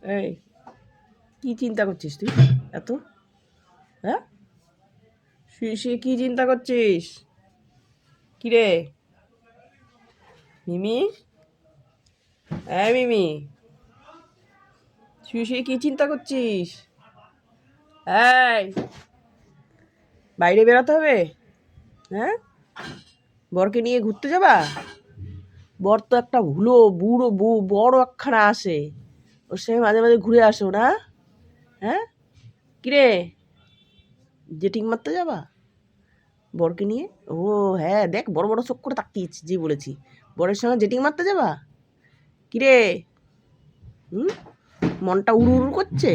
এই কি চিন্তা করছিস তুই এত? হ্যাঁ, শুয়ে শুয়ে কি চিন্তা করছিস? কিরে মিমি, হ্যাঁ মিমি, শুয়ে শুয়ে কি চিন্তা করছিস? এই, বাইরে বেরোতে হবে? হ্যাঁ, বরকে নিয়ে ঘুরতে যাবা? বর তো একটা ভুলো বুড়ো বড় একখানা আসে, ওর সঙ্গে মাঝে মাঝে ঘুরে আসো না? হ্যাঁ, কিরে জেটিং মারতে যাবা বরকে নিয়ে? ও হ্যাঁ, দেখ বড় বড় চোখ করে তাকিয়েছি, যে বলেছি বরের সঙ্গে জেটিং মারতে যাবা। কিরে হুম, মনটা উড়ু উড়ু করছে?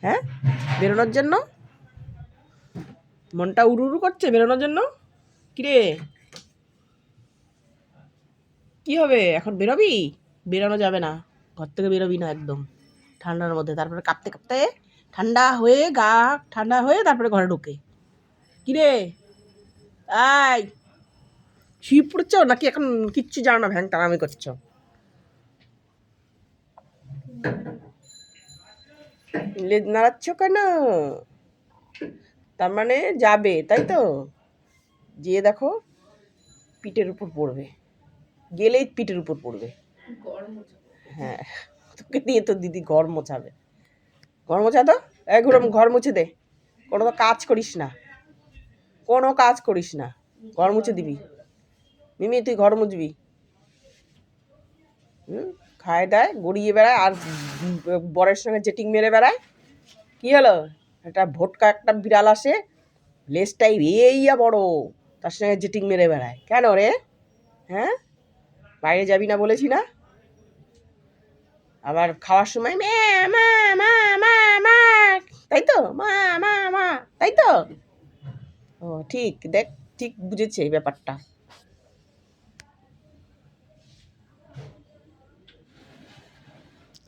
হ্যাঁ, বেরোনোর জন্য মনটা উড়ু উড়ু করছে বেরোনোর জন্য? কিরে কি হবে এখন, বেরোবি? বেরোনো যাবে না, ঘর থেকে বেরোবি না একদম ঠান্ডার মধ্যে, তারপরে কাঁপতে কাঁপতে ঠান্ডা হয়ে গা ঠান্ডা হয়ে তারপরে ঘরে ঢোকে। কিরে আয়, শুয়ে পড়েছ নাকি এখন কিচ্ছু জানো না, ভ্যাং টানামি করছো? লেজ নাড়াচ্ছ কেন? তার মানে যাবে তাই তো? যেয়ে দেখো পিঠের উপর পড়বে, গেলেই পিঠের উপর পড়বে। হ্যাঁ, তোকে নিয়ে তো দিদি ঘর মোছাবে। ঘর মোছা তো, ঘর মুছে দে। কোনো তো কাজ করিস না, কোনো কাজ করিস না, ঘর মুছে দিবি। মিমি তুই ঘর মুছবি। খায় দায় গড়িয়ে বেড়ায় আর বরের সঙ্গে জেটিং মেরে বেড়ায়। কি হলো, একটা ভোটকা একটা বিড়াল আসে, লেজটাই এইয়া বড়, তার সঙ্গে জেটিং মেরে বেড়ায় কেন রে? হ্যাঁ, বাইরে যাবি না বলেছি না? আবার খাওয়ার সময় মা মা মা মা মা, তাই তো? মা মা মা, তাই তো? ও ঠিক, দেখ ঠিক বুঝেছে এই ব্যাপারটা।